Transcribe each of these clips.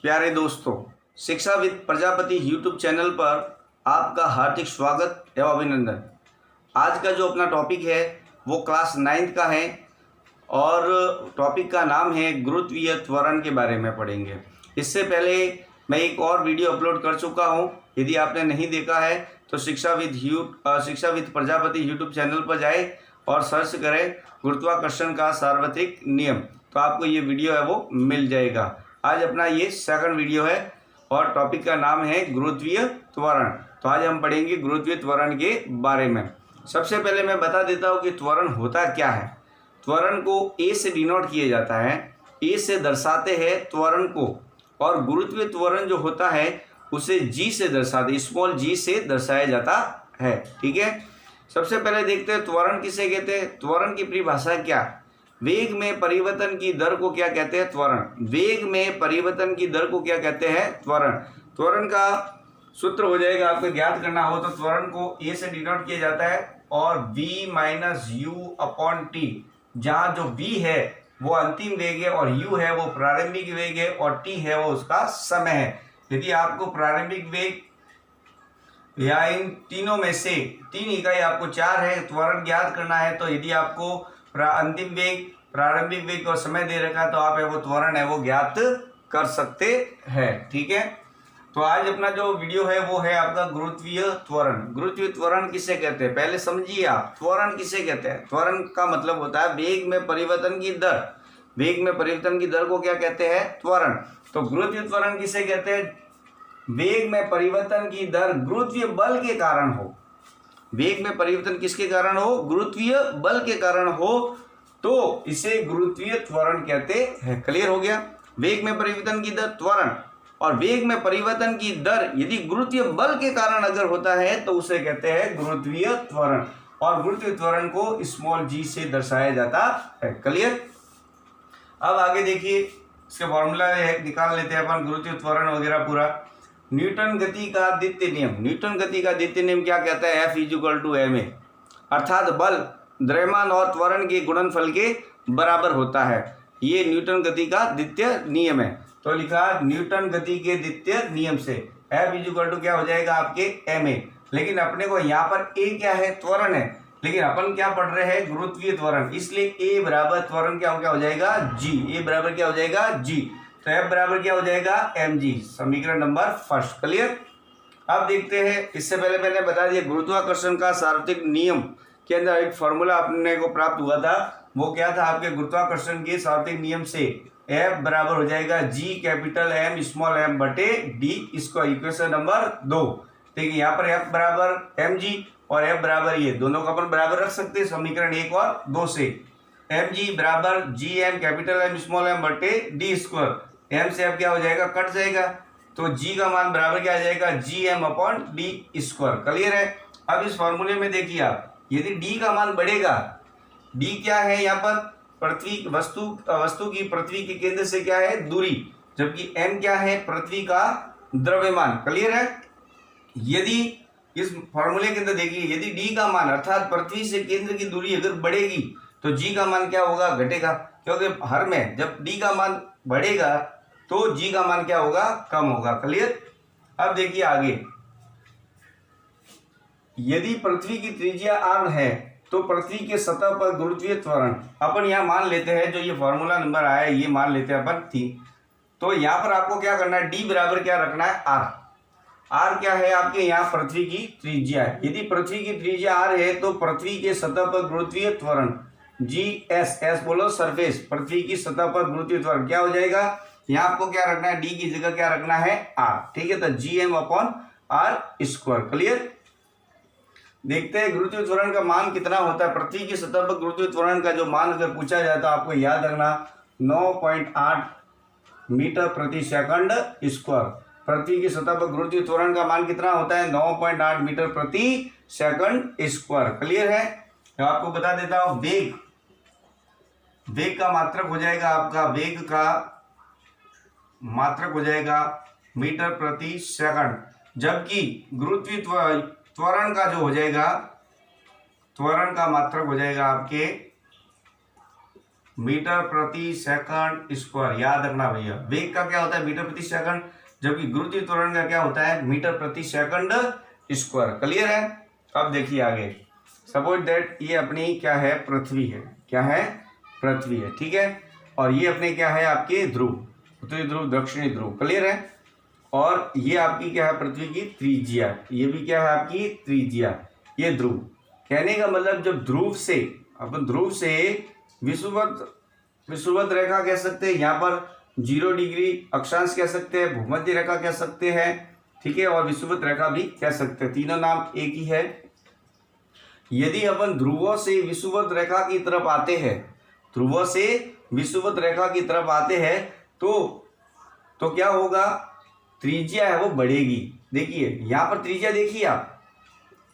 प्यारे दोस्तों, शिक्षाविद प्रजापति यूट्यूब चैनल पर आपका हार्दिक स्वागत एवं अभिनंदन। आज का जो अपना टॉपिक है वो क्लास 9th का है और टॉपिक का नाम है गुरुत्वीय त्वरण के बारे में पढ़ेंगे। इससे पहले मैं एक और वीडियो अपलोड कर चुका हूं। यदि आपने नहीं देखा है तो शिक्षाविद प्रजापति यूट्यूब चैनल पर जाए और सर्च करें गुरुत्वाकर्षण का सार्वत्रिक नियम, तो आपको ये वीडियो है वो मिल जाएगा। आज अपना ये सेकंड वीडियो है और टॉपिक का नाम है गुरुत्वीय त्वरण। तो आज हम पढ़ेंगे गुरुत्वीय त्वरण के बारे में। सबसे पहले मैं बता देता हूँ कि त्वरण होता क्या है। त्वरण को ए से डिनोट किया जाता है, ए से दर्शाते हैं त्वरण को, और गुरुत्वीय त्वरण जो होता है उसे जी से दर्शाते, स्मॉल जी से दर्शाया जाता है। ठीक है, सबसे पहले देखते हैं त्वरण किसे कहते हैं। त्वरण की परिभाषा क्या? वेग में परिवर्तन की दर को क्या कहते हैं? त्वरण। वेग में परिवर्तन की दर को क्या कहते हैं? त्वरण। त्वरण का सूत्र हो जाएगा, आपको ज्ञात करना हो तो त्वरण को ए से डिनोट किया जाता है और v minus you upon T, जहाँ जो v है वो अंतिम वेग है और u है वो प्रारंभिक वेग है और t है वो उसका समय है। यदि आपको प्रारंभिक वेग या इन तीनों में से 3 इकाई आपको 4 है त्वरण ज्ञात करना है, तो यदि आपको अंतिम वेग, प्रारंभिक वेग और समय दे रखा तो आप है वो त्वरण है वो ज्ञात कर सकते हैं। ठीक है, तो आज अपना जो वीडियो है वो है आपका गुरुत्वीय त्वरण। गुरुत्वीय त्वरण किसे कहते हैं पहले समझिए आप। त्वरण किसे कहते हैं? त्वरण का मतलब होता है वेग में परिवर्तन की दर। वेग में परिवर्तन की दर को क्या कहते हैं? त्वरण। तो गुरुत्वीय त्वरण किसे कहते हैं? वेग में परिवर्तन की दर गुरुत्वीय बल के कारण हो। वेग में परिवर्तन किसके कारण हो? गुरुत्वीय बल के कारण हो, तो इसे गुरुत्वीय त्वरण कहते हैं। क्लियर हो गया? वेग में परिवर्तन की दर त्वरण, और वेग में परिवर्तन की दर यदि गुरुत्वीय बल के कारण अगर होता है तो उसे कहते हैं गुरुत्वीय त्वरण, और गुरुत्वीय त्वरण को स्मॉल जी से दर्शाया जाता है। क्लियर? अब आगे देखिए, इसके फॉर्मूला निकाल लेते हैं अपन, गुरुत्वीय त्वरण वगैरह पूरा। न्यूटन गति का द्वितीय नियम। न्यूटन गति का द्वितीय नियम क्या कहता है? F = ma, अर्थात बल द्रव्यमान और त्वरण के गुणनफल के बराबर होता है। ये न्यूटन गति का द्वितीय नियम है। तो लिखा न्यूटन गति के द्वितीय नियम से F क्या हो जाएगा आपके ma। लेकिन अपने को यहाँ पर a क्या है? त्वरण है, लेकिन अपन क्या पढ़ रहे हैं? गुरुत्वीय त्वरण, इसलिए a बराबर त्वरण क्या हो जाएगा? g। a बराबर क्या हो जाएगा? g। तो F बराबर क्या हो जाएगा? mg। समीकरण नंबर फर्स्ट। क्लियर? अब देखते हैं, इससे पहले मैंने बता दिया गुरुत्वाकर्षण का सार्वत्रिक नियम के अंदर एक फॉर्मूला अपने को प्राप्त हुआ था। वो क्या था? आपके गुरुत्वाकर्षण के सार्वत्रिक नियम से F बराबर हो जाएगा G capital M small m बटे d, इसको इक्वेशन नंबर 2। देखिए यहाँ पर F बराबर mg और F बराबर ये दोनों को अपन बराबर रख सकते हैं समीकरण 1 और 2 से। mg बराबर Gm capital M small m बटे d स्क्वायर। m से अब क्या हो जाएगा? कट जाएगा, तो g का मान बराबर क्या आ जाएगा? Gm upon d square. Clear है? अब इस फॉर्मूले में देखिए आप, यदि d का मान बढ़ेगा, d क्या है यहाँ पर? पृथ्वी वस्तु की पृथ्वी के केंद्र से क्या है? दूरी, जबकि m क्या है? पृथ्वी का द्रव्यमान। क्लियर है? यदि इस फॉर्मूले के अंदर देखिए, यदि d का मान अर्थात पृथ्वी से केंद्र की दूरी अगर बढ़ेगी तो g का मान क्या होगा? घटेगा, क्योंकि हर में जब d का मान बढ़ेगा तो g का मान क्या होगा? कम होगा। क्लियर? अब देखिए आगे, यदि पृथ्वी की त्रिज्या r है तो पृथ्वी के सतह पर गुरुत्वीय त्वरण अपन यहाँ मान लेते हैं, जो ये फॉर्मूला नंबर आया है ये मान लेते हैं अपन थी। तो यहाँ पर आपको क्या करना है? d बराबर क्या रखना है? r। r क्या है आपके? यहाँ पृथ्वी की त्रिज्या है। यदि पृथ्वी की त्रिज्या r है तो पृथ्वी के सतह पर गुरुत्वीय त्वरण GS, S बोलो सरफेस, पृथ्वी की सतह पर गुरुत्वीय त्वरण क्या हो जाएगा? यहाँ आपको क्या रखना है? d की जगह क्या रखना है? r। ठीक है, तो Gm upon r square. Clear? देखते हैं गुरुत्वीय त्वरण का मान कितना होता है। पृथ्वी की सतह पर गुरुत्वीय त्वरण का जो मान अगर पूछा जाए तो आपको याद रखना 9.8 मीटर प्रति सेकंड स्क्वायर। पृथ्वी की सतह पर गुरुत्वीय त्वरण का मान कितना होता है? 9.8 मीटर प्रति सेकंड स्क्वायर। क्लियर है? तो आपको बता देता हूं, वेग का मात्रक हो जाएगा आपका, वेग का मात्रक हो जाएगा मीटर प्रति सेकंड, जबकि गुरुत्वीय त्वरण का जो हो जाएगा, त्वरण का मात्रक हो जाएगा आपके मीटर प्रति सेकंड स्क्वायर। याद रखना भैया, वेग का क्या होता है मीटर प्रति सेकंड, जबकि गुरुत्वीय त्वरण का क्या होता है मीटर प्रति सेकंड स्क्वायर। क्लियर है। अब देखिए आगे, सपोज दैट ये अपनी क्या है पृथ्वी है, क्या है पृथ्वी है, ठीक है। और ये अपने क्या है आपके ध्रुव, उत्तरी ध्रुव दक्षिणी ध्रुव। क्लियर है। और ये आपकी क्या है पृथ्वी की त्रिज्या, ये भी क्या है आपकी त्रिज्या, ये ध्रुव। कहने का मतलब जब ध्रुव से अपन ध्रुव से विषुवत रेखा कह सकते हैं, यहाँ पर 0 डिग्री अक्षांश कह सकते हैं, भूमध्य रेखा कह सकते हैं, ठीक है, और विषुवत रेखा भी कह सकते हैं, तीनों नाम एक ही है। यदि अपन ध्रुवों से विषुवत रेखा की तरफ आते हैं, ध्रुवों से विषुवत रेखा की तरफ आते हैं तो क्या होगा, त्रिज्या है वो बढ़ेगी। देखिए यहाँ पर त्रिज्या देखिए आप,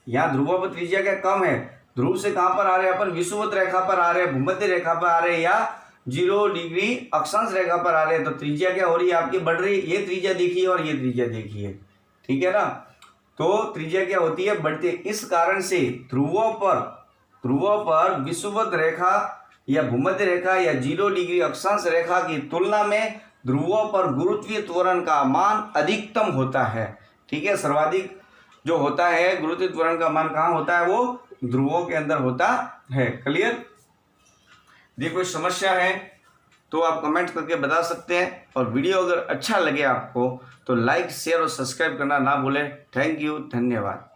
यहाँ ध्रुवों पर त्रिज्या क्या कम है, ध्रुव से कहाँ पर आ रहे हैं अपन विषुवत रेखा पर आ रहे हैं, भूमध्य रेखा पर आ रहे हैं, या 0 डिग्री अक्षांश रेखा पर आ रहे हैं, तो त्रिज्या क्या हो रही है आपकी बढ़ रही है। ये त्रिज्या देखिए और ये त्रिज्या देखिए, ठीक है ना। तो त्रिज्या क्या होती है बढ़ती है। इस कारण से ध्रुवों पर विषुवत रेखा या भूमध्य रेखा या 0 डिग्री अक्षांश रेखा की तुलना में ध्रुवों पर गुरुत्वीय त्वरण का मान अधिकतम होता है, ठीक है। सर्वाधिक जो होता है गुरुत्वीय त्वरण का मान कहाँ होता है, वो ध्रुवों के अंदर होता है। क्लियर। देखो कोई समस्या है तो आप कमेंट करके बता सकते हैं, और वीडियो अगर अच्छा लगे आपको तो लाइक शेयर और सब्सक्राइब करना ना भूलें। थैंक यू, धन्यवाद।